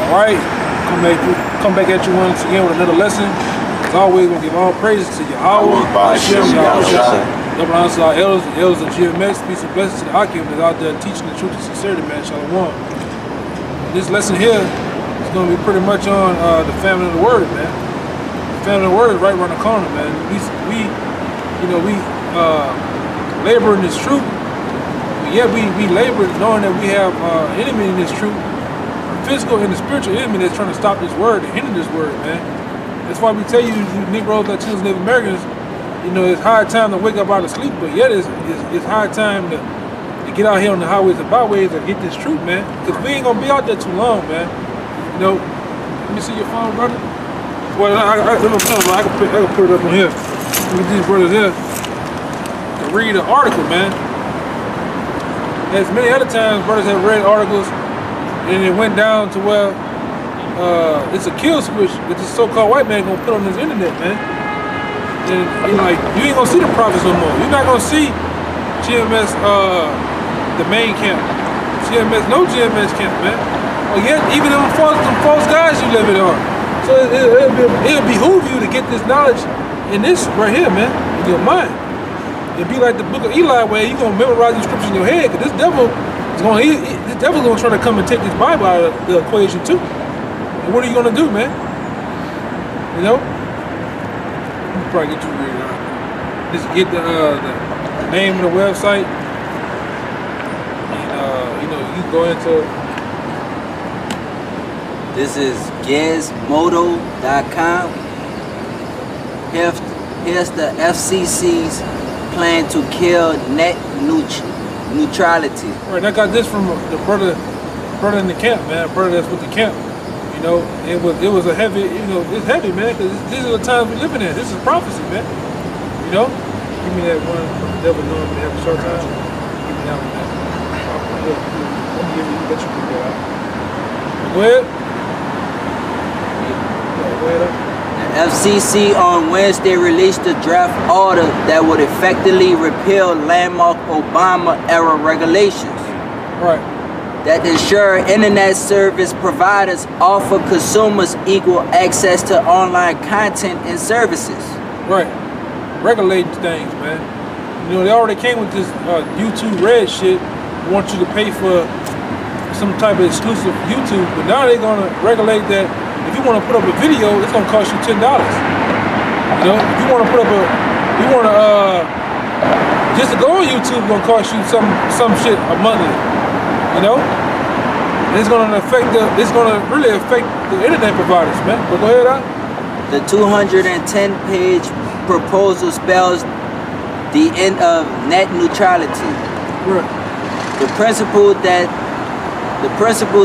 Alright, come back at you once again with another lesson. As always, we're gonna give all praises to Yahweh, Hashem, double honor to our elders of GMS, peace and blessings to the Hakim that's out there teaching the truth and sincerity, man. Shalom. This lesson here is gonna be pretty much on the famine of the word, man. The famine of the word is right around the corner, man. We labor in this truth. Yeah, we labor knowing that we have an enemy in this truth, a physical and a spiritual enemy that's trying to stop this word and hinder this word, man. That's why we tell you Negroes, Latinos, Native Americans, you know, it's high time to wake up out of sleep, but yet it's high time to get out here on the highways and byways and get this truth, man. Because we ain't gonna be out there too long, man. You know, let me see your phone, brother. Well, I can put it up on here. Look at these brothers here. To read an article, man. As many other times, brothers have read articles, and it went down to where it's a kill switch that this so-called white man gonna put on his internet, man. And like, you ain't gonna see the prophets no more. You're not gonna see GMS, the main camp. No GMS camp, man. Or yet, even them false guys you live it on. So it'll behoove you to get this knowledge in this right here, man, in your mind. It'd be like the book of Eli, where you're gonna memorize these scriptures in your head, because this devil's gonna try to come and take this Bible out of the equation too. And what are you gonna do, man? You know? You can probably get you read it out. Just get the name of the website, and you know, you go into. This is gizmodo.com. Here's the FCC's plan to kill net neutrality. Right, I got this from the brother in the camp, man. Brother that's with the camp. You know, it was a heavy, you know, it's heavy, man, because these are the times we're living in. This is prophecy, man. You know, give me that one from the devil knowing we have a short time. Give me that one, man. Let me let you pick that out. Go ahead. Go ahead up. FCC on Wednesday released a draft order that would effectively repeal landmark Obama-era regulations. Right. That ensure internet service providers offer consumers equal access to online content and services. Right. Regulating things, man. You know, they already came with this YouTube Red shit. Want you to pay for some type of exclusive YouTube, but now they're gonna regulate that. If you want to put up a video, it's gonna cost you $10. You know, if you want to put up just to go on YouTube, it's gonna cost you some shit a monthly. You know, and it's gonna really affect the internet providers, man. But go ahead, The 210-page proposal spells the end of net neutrality. Right. The principle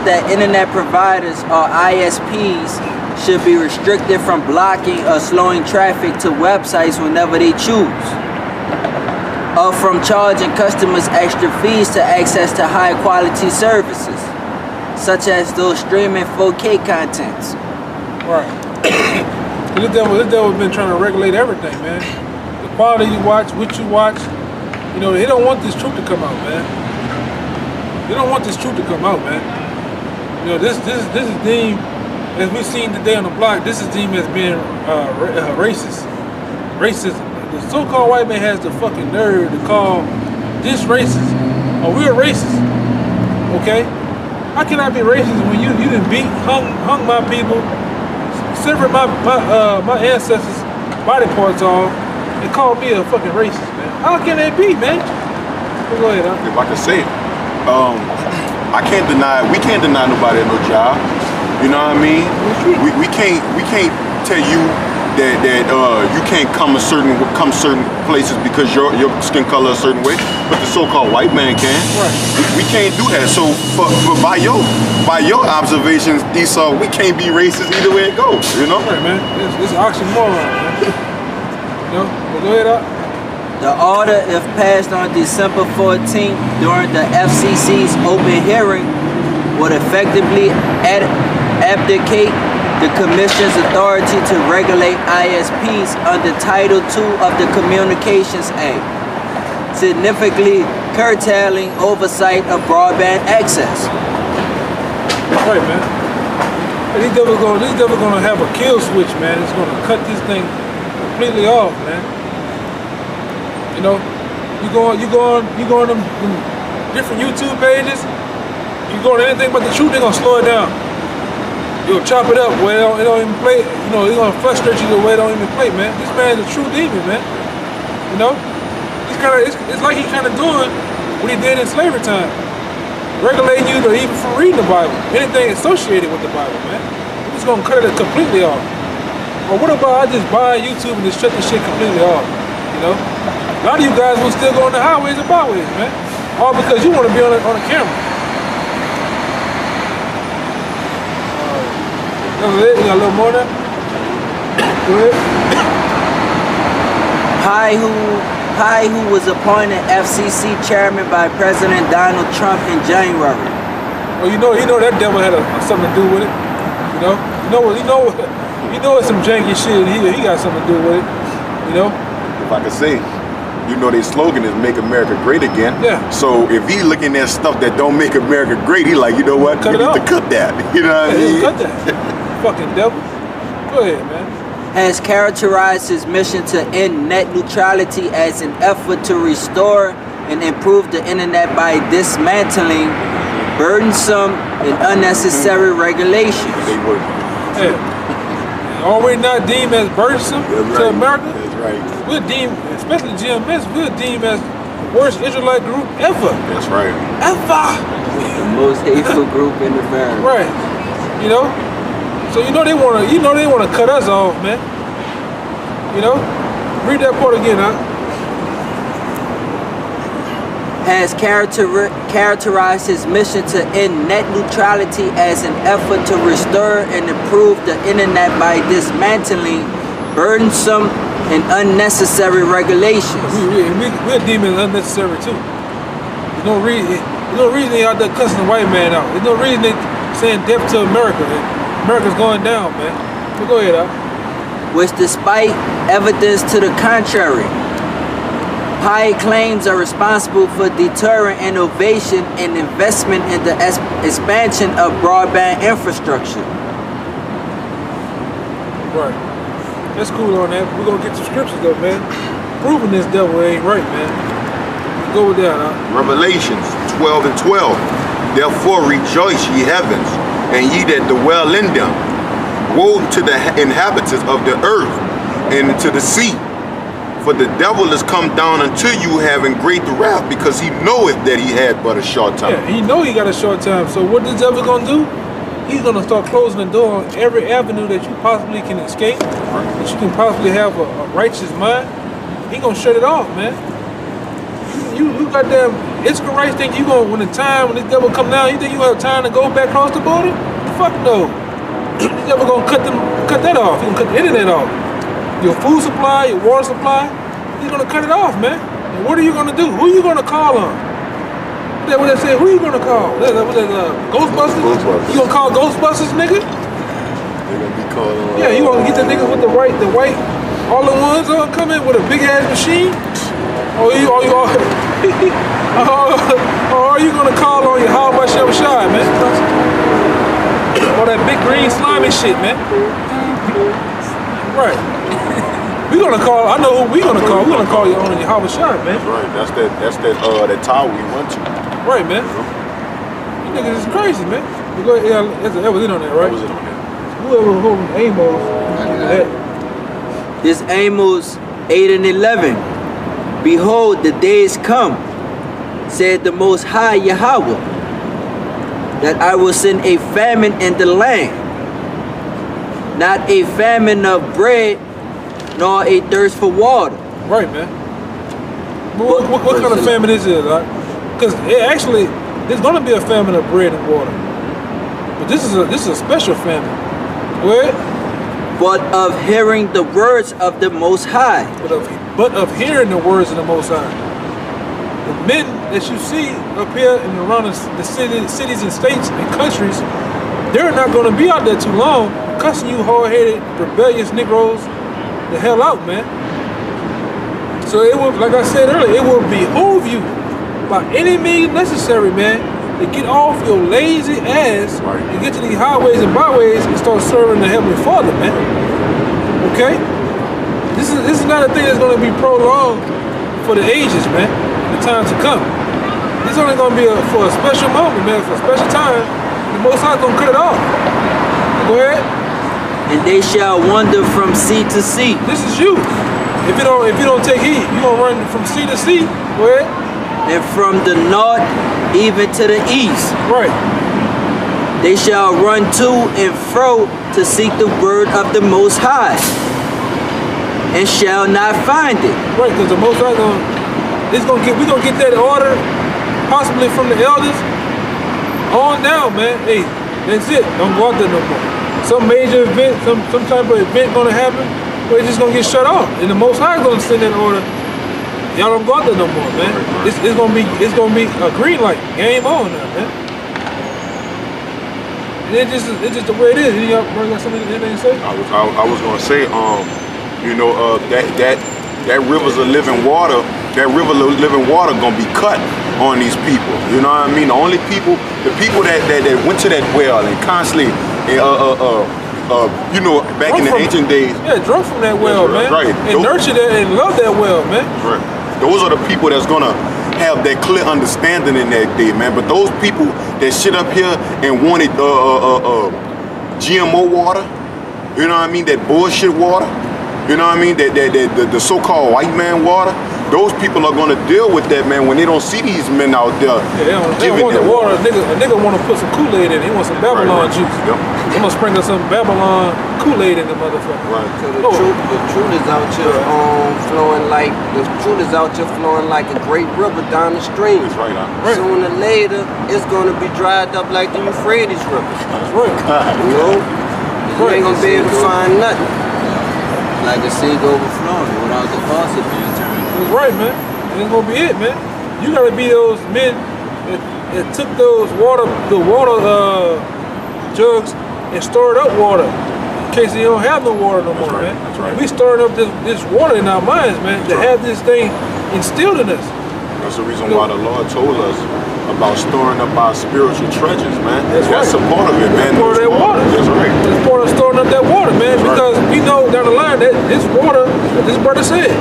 that internet providers or ISPs should be restricted from blocking or slowing traffic to websites whenever they choose, or from charging customers extra fees to access to high quality services, such as those streaming 4K contents. Right. This devil's been trying to regulate everything, man. The quality you watch, what you watch. You know, they don't want this truth to come out, man. They don't want this truth to come out, man. You know, this is deemed, as we've seen today on the block, this is deemed as being racist. Racism. The so-called white man has the fucking nerve to call this racist. Oh, we're racist. Okay? How can I be racist when you done hung my people, severed my ancestors' body parts off, and called me a fucking racist, man? How can that be, man? Go ahead, huh? If I can say it. We can't deny nobody no job. You know what I mean? We can't tell you that you can't come certain places because your skin color a certain way, but the so-called white man can. Right. We can't do that. So by your observations, Esau, we can't be racist either way it goes. You know? Right, man. It's an oxymoron, man. You know? But go ahead, up. The order, if passed on December 14th during the FCC's open hearing, would effectively abdicate the Commission's authority to regulate ISPs under Title II of the Communications Act, significantly curtailing oversight of broadband access. Right, man. And these devils gonna have a kill switch, man. It's gonna cut this thing completely off, man. You know, you go on them different YouTube pages. You go on anything but the truth, they're gonna slow it down. You'll chop it up where it don't even play. You know, it's gonna frustrate you the way it don't even play, man. This man's a true demon, man. You know, it's like he's kind of doing what he did in slavery time, regulating you to even from reading the Bible, anything associated with the Bible, man. He's gonna cut it completely off. Or what about I just buy YouTube and just shut this shit completely off? You know, a lot of you guys will still go on the highways and byways, man, all because you want to be on the camera. That was it. You got a little more there? Go ahead. Pai, who was appointed FCC chairman by President Donald Trump in January. Well, you know that devil had something to do with it. You know it's some janky shit. He got something to do with it. You know. If I could say, you know, their slogan is "Make America Great Again." Yeah. So if he looking at stuff that don't make America great, he like, you know what? Cut you need to cut that. You know what I mean? Cut that. Fucking devil. Go ahead, man. Has characterized his mission to end net neutrality as an effort to restore and improve the internet by dismantling burdensome and unnecessary regulations. They work. Yeah. Are we not deemed as burdensome to America? That's right. We're deemed, especially GMS, we're deemed as the worst Israelite group ever. That's right. Ever. The most hateful group in America. Right. You know? So you know they wanna cut us off, man. You know? Read that part again, huh? Has characterized his mission to end net neutrality as an effort to restore and improve the internet by dismantling burdensome and unnecessary regulations. We're deeming unnecessary too. There's no reason they out there cussing the white man out. There's no reason they saying death to America. America's going down, man. So go ahead, Which, despite evidence to the contrary, Pai claims are responsible for deterring innovation and investment in the expansion of broadband infrastructure. Right. That's cool on that. We're gonna get some scriptures though, man. Proving this devil ain't right, man. Go with that, Revelations 12 and 12. Therefore rejoice, ye heavens, and ye that dwell in them. Woe to the inhabitants of the earth and to the sea. For the devil is come down unto you having great wrath, because he knoweth that he had but a short time. Yeah, he know he got a short time. So what this devil gonna do? He's gonna start closing the door on every avenue that you possibly can escape, that you can possibly have a righteous mind. He gonna shut it off, man. You goddamn Israelites think you gonna, when this devil come down, you think you gonna have time to go back across the border? Fuck no. This devil gonna cut that off. He's gonna cut the internet off. Your food supply, your water supply, he's gonna cut it off, man. And what are you gonna do? Who are you gonna call on? What they say, who are you gonna call? Ghostbusters? You gonna call Ghostbusters, nigga? They're gonna be calling. Yeah, you gonna get the niggas with the white, all the ones gonna come in with a big ass machine? Or are you gonna call on your how much Shem Shai, man? All that big green slimy shit, man. Right. We gonna call. I know who we gonna call. We gonna call you on your Yahweh Shai, man. That's right. That's that tower we went to. Right, man. You niggas is crazy, man. Yeah, that was it on that, right? That was it on that. Whoever holding Amos. This Amos 8 and 11. Behold, the days come, said the Most High Yahweh, that I will send a famine in the land, not a famine of bread, nor a thirst for water. Right, man. What kind of famine is it? Because actually, there's going to be a famine of bread and water, but this is a special famine. Where? But of hearing the words of the Most High. But of hearing the words of the Most High. The men that you see up here and around the cities and states and countries, they're not going to be out there too long cussing you hard-headed, rebellious Negroes the hell out, man. So it will, like I said earlier, it will behoove you by any means necessary, man, to get off your lazy ass Right. and get to these highways and byways and start serving the Heavenly Father, man. Okay? This is not a thing that's going to be prolonged for the ages, man. The time to come. This is only going to be for a special moment, man. For a special time. The Most High going to cut it off. Go ahead. And they shall wander from sea to sea. This is you. If you don't take heed, you gonna run from sea to sea. Go ahead. And from the north even to the east. Right. They shall run to and fro to seek the word of the Most High, and shall not find it. Right, because the Most High we gonna get that order, possibly from the elders, on down, man. Hey, that's it. Don't go out there no more. Some major event, some type of event gonna happen, where it's just gonna get shut off, and the Most High gonna send that order. Y'all don't go out there no more, man. It's gonna be a green light. Game on now, man. And it's just the way it is. Y'all got something to say? I was gonna say, you know, that rivers of living water, gonna be cut on these people. You know what I mean? The only people, the people that went to that well and constantly, you know, back in the ancient days. Yeah, drunk from that well, man. Right. And nurture that and love that well, man. Right. Those are the people that's gonna have that clear understanding in that day, man. But those people that sit up here and wanted GMO water, you know what I mean? That bullshit water, you know what I mean? The so-called white man water. Those people are gonna deal with that, man, when they don't see these men out there. Yeah, they don't want the water. A nigga want to put some Kool-Aid in it. He wants some Babylon juice. Yep. I'm gonna sprinkle some Babylon Kool-Aid in the motherfucker. Right. So the truth is out here flowing like a great river down the stream. That's right. Right. Sooner or later, it's gonna be dried up like the Euphrates River. That's right. You know, you ain't gonna be able to find nothing. Like a sea overflowing without the faucet being turned. That's right, man. And it's gonna be it, man. You gotta be those men that took the water jugs and stored up water in case they don't have no water no more, man. That's right. We storing up this water in our minds, man, to have this thing instilled in us. That's the reason why the Lord told us about storing up our spiritual treasures, man. That's a right. part of it, man. That's part of that water. That's right. That's part of storing up that water, man, That's because we know down the line that this water, like this brother said,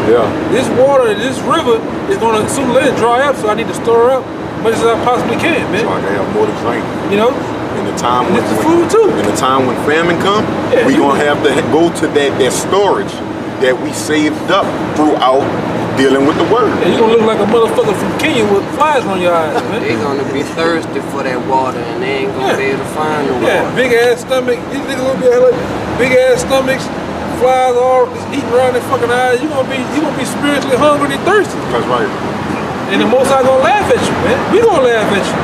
this water, this river is gonna sooner or later dry up, so I need to store up as much as I possibly can, man. So I can have more to drink. You know? In the time when it's the food too. In the time when famine come, we gonna have to go to that storage that we saved up throughout dealing with the word. Yeah, you gonna look like a motherfucker from Kenya with flies on your eyes, man. They gonna be thirsty for that water, and they ain't gonna be able to find the water. Yeah, big ass stomach. These niggas gonna be like big ass stomachs, flies all just eating around their fucking eyes. You gonna be spiritually hungry and thirsty. That's right. And the Most High gonna laugh at you, man. We gonna laugh at you.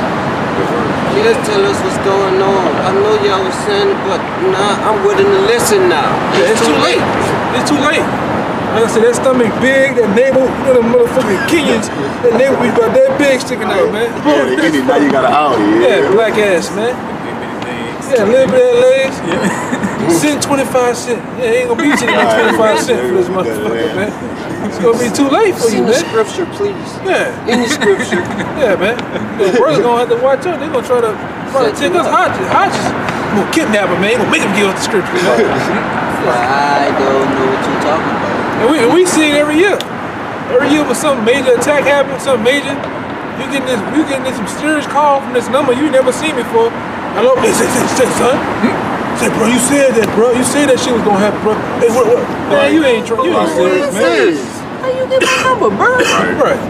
Just tell us what's going on. I know y'all was saying, but nah, I'm willing to listen now. Yeah, it's too late. It's too late. Like I said, that stomach big, that navel, you know, the motherfucking Kenyans, that navel be about that big sticking out, man. Yeah, now you got an Audi. Yeah, black ass, man. Yeah, a little bit of legs. Send 25 cents. Yeah, ain't gonna be sending 25 cents for this motherfucker, man. It's gonna be too late for you, man. In the scripture, please. Yeah. In the scripture. Yeah, man. The brothers gonna have to watch out. They gonna try to take us hostages. I'm gonna kidnap him, man. They gonna make him give us the scripture. I don't know what you're talking about. And we see it every year. Every year when some major attack happens, something major, you getting this mysterious call from this number you never seen before. Hello, say, son. Say, bro, you said that, bro. You said that shit was gonna happen, bro. Hey, what? Man, you ain't serious, man. How you get my number, bro? Right.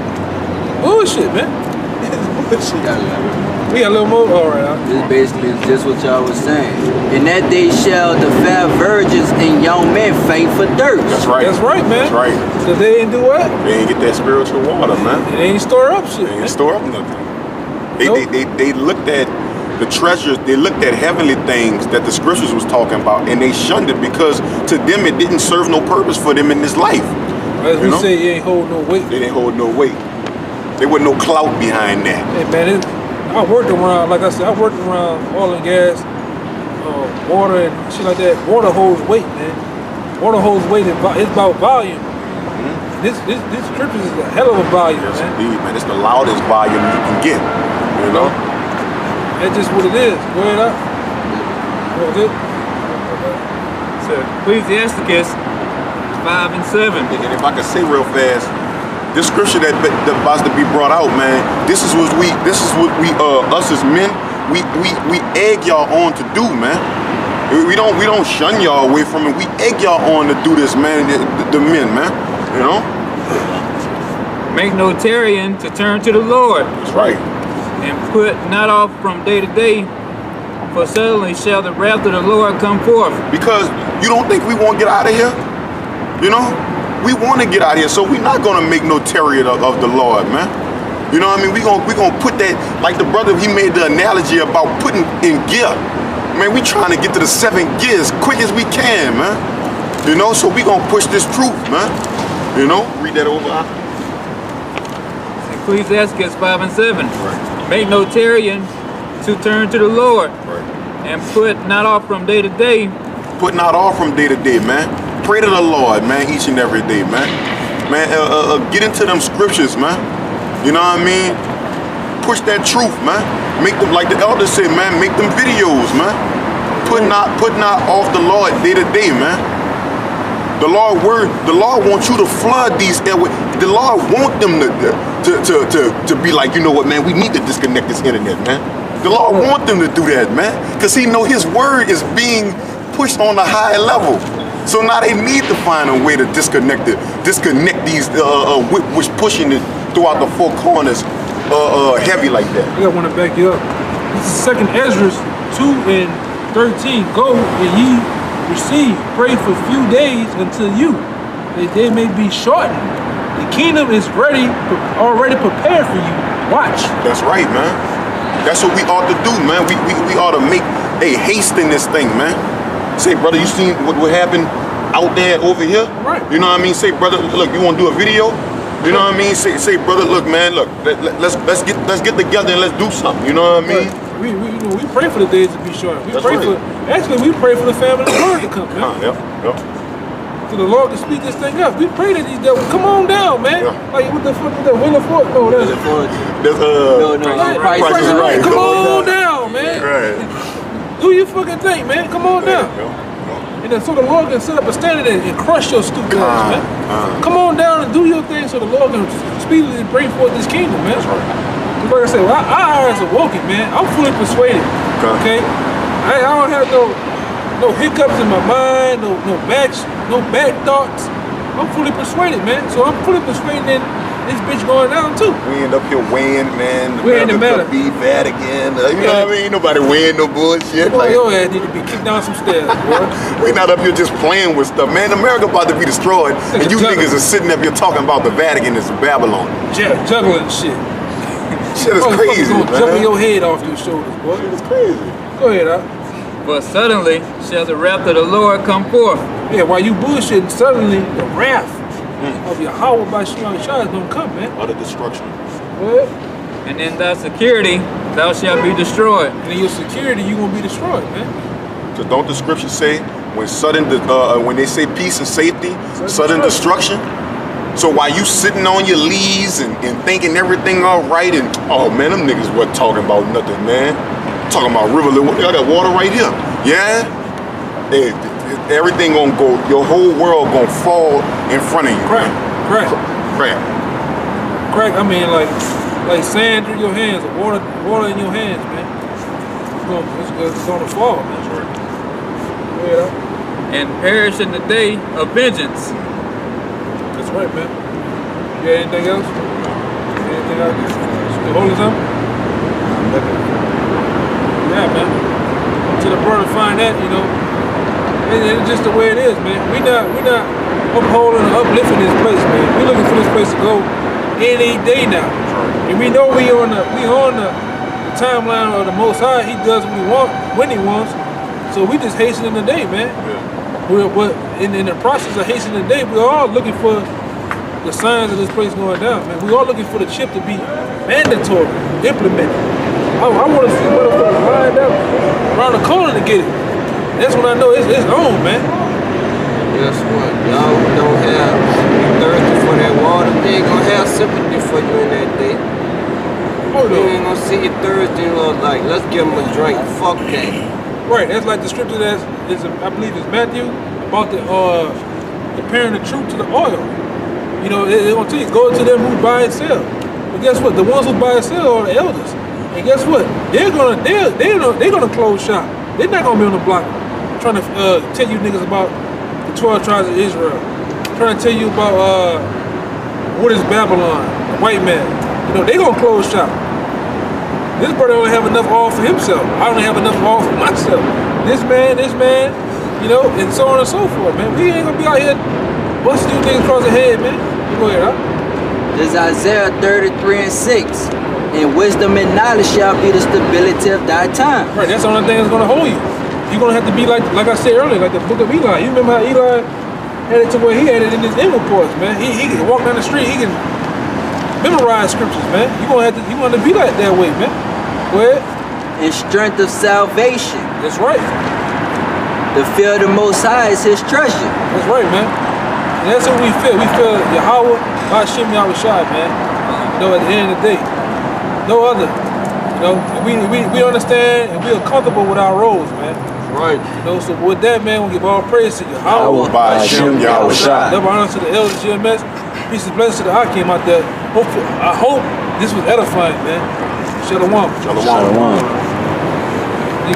Bullshit, man. Bullshit. We got a little more. All right. This basically is just what y'all was saying. In that day shall the fair virgins and young men faint for dirt. That's right. That's right, man. That's right. Because they didn't do what? They ain't get that spiritual water, man. They ain't store up shit. They ain't store up nothing. They looked at the treasures, they looked at heavenly things that the scriptures was talking about, and they shunned it because to them it didn't serve no purpose for them in this life. As we say, it ain't hold no weight. They didn't hold no weight. There was no clout behind that. Hey, man, I worked around, like I said, I worked around oil and gas, water and shit like that. Water holds weight, man. Water holds weight. It's about volume. Mm-hmm. This scripture is a hell of a volume, yes, man. Indeed, man. It's the loudest volume you can get. You know? That's just what it is. Go ahead up. What was it? So Ecclesiasticus 5 and 7. And if I could say real fast, this scripture that about to be brought out, man, this is what we us as men, we egg y'all on to do, man. We don't shun y'all away from it. We egg y'all on to do this, man. The men, man. You know? Make no tarrying to turn to the Lord. That's right. And put not off from day to day, for suddenly shall the wrath of the Lord come forth. Because you don't think we won't get out of here? You know? We want to get out of here, so we're not gonna make no tarry of the Lord, man. You know what I mean? We gonna put that, like the brother, he made the analogy about putting in gear. Man, we trying to get to the 7 gears quick as we can, man. You know, so we gonna push this truth, man. You know, read that over. Ecclesiasticus 5 and 7. Right. Make no tarrying to turn to the Lord. Right. And put not off from day to day. Put not off from day to day, man. Pray to the Lord, man, each and every day, man. Man, get into them scriptures, man. You know what I mean? Push that truth, man. Make them, like the elders say, man, make them videos, man. Put not off the Lord day to day, man. The Lord wants you to flood these airways. The Lord wants them to be like, you know what, man, we need to disconnect this internet, man. The Lord wants them to do that, man. Because he know his word is being pushed on a high level. So now they need to find a way to disconnect these which pushing it throughout the 4 corners heavy like that. I want to back you up. This is 2nd Ezra 2 and 13. Go and ye receive, pray for few days until you, that they may be shortened. The kingdom is already prepared for you. Watch. That's right, man. That's what we ought to do, man. We ought to make a haste in this thing, man. Say, brother, you seen what happened out there over here? Right. You know what I mean? Say, brother, look, you want to do a video? You know what I mean? Say, brother, look, man, look, let's get together and let's do something. You know what I mean? Right. We pray for the days to be short. We pray for the family of the Lord to come, man. Yep. So the Lord can speed this thing up. We pray that these devils come on down, man. Yeah. Like what the fuck is that? Wheel of Fortune? No, that's Price is Right. Come on down, man. Right. Do your fucking thing, man. Come on down. And then so the Lord can set up a standard and crush your stupid ass, man. Come on down and do your thing so the Lord can speedily bring forth this kingdom, man. That's right. Like I said, our eyes are woken, man. I'm fully persuaded. Okay? I don't have no hiccups in my mind, no bad thoughts. I'm fully persuaded, man. So I'm fully persuaded that this bitch going down too. We end up here weighing, man. We ain't the matter. Be bad again. You know what I mean? Ain't nobody weighing no bullshit. Boy, your ass need to be kicked down some stairs, boy. We not up here just playing with stuff, man. America about to be destroyed, and you niggas are sitting up here talking about the Vatican is Babylon. Juggling shit. Shit is crazy, man. Jumping your head off your shoulders, boy. Shit is crazy. Go ahead, For suddenly shall the wrath of the Lord come forth. Yeah, while you bullshitting, suddenly the wrath of Yahweh by Shimon Shah is gonna come, man. Utter destruction. What? And in thy security thou shalt be destroyed. And in your security, you gonna be destroyed, man. Because don't the scripture say when they say peace and safety, sudden destruction? So while you sitting on your leaves and thinking everything all right, and oh man, them niggas wasn't talking about nothing, man. Talking about river, I got water right here. Yeah? Everything gonna go, your whole world gonna fall in front of you. Crack. I mean, like sand through your hands, or water in your hands, man. It's gonna fall, man. That's right. Yeah. And perish in the day of vengeance. That's right, man. You got anything else? Anything else? You holding something? Yeah, man. To the brother find that, you know. It's just the way it is, man. We not upholding and uplifting this place, man. We looking for this place to go any day now. And we know we on the timeline of the Most High. He does what he wants when he wants. So we just hastening the day, man. But in the process of hastening the day, we're all looking for the signs of this place going down, man. We're all looking for the chip to be mandatory, implemented. I want to see motherfuckers lined up around the corner to get it. That's when I know it's on, man. Guess what? Y'all who don't be thirsty for that water, they ain't gonna have sympathy for you in that day. Hold You on. ain't gonna see you Thursday, Lord, like, let's give him a drink. Fuck that. Right, that's like the scripture that is, I believe it's Matthew, about the comparing the truth to the oil. You know, they gonna tell you, go to them who buy and sell. But guess what? The ones who buy and sell are the elders. And guess what? They're gonna close shop. They're not gonna be on the block trying to tell you niggas about the 12 tribes of Israel. Trying to tell you about what is Babylon, the white man. You know, they gonna close shop. This brother only have enough all for himself. I only have enough all for myself. This man, you know, and so on and so forth, man. We ain't gonna be out here busting you niggas across the head, man. You go ahead, huh? This is Isaiah 33:6. And wisdom and knowledge shall be the stability of thy time. Right, that's the only thing that's gonna hold you. You're gonna have to be like I said earlier, like the book of Eli. You remember how Eli had it to where he had it in his inward parts, man. He can walk down the street, he can memorize scriptures, man. You gonna have to be like that way, man. Go ahead. And strength of salvation. That's right. The fear of the Most High is his treasure. That's right, man. And that's what we feel. We feel Yahweh, Hashem, Yahushua, man. You know, at the end of the day, no other. You know, and we understand and we are comfortable with our roles, man. Right. You know, so with that, man, we give all praise to Yahweh. By Hashem Yahushua. Double honor to the elders, GMS. Peace and blessings to the Hakim out there. I hope this was edifying, man. Shalom. Shalom. You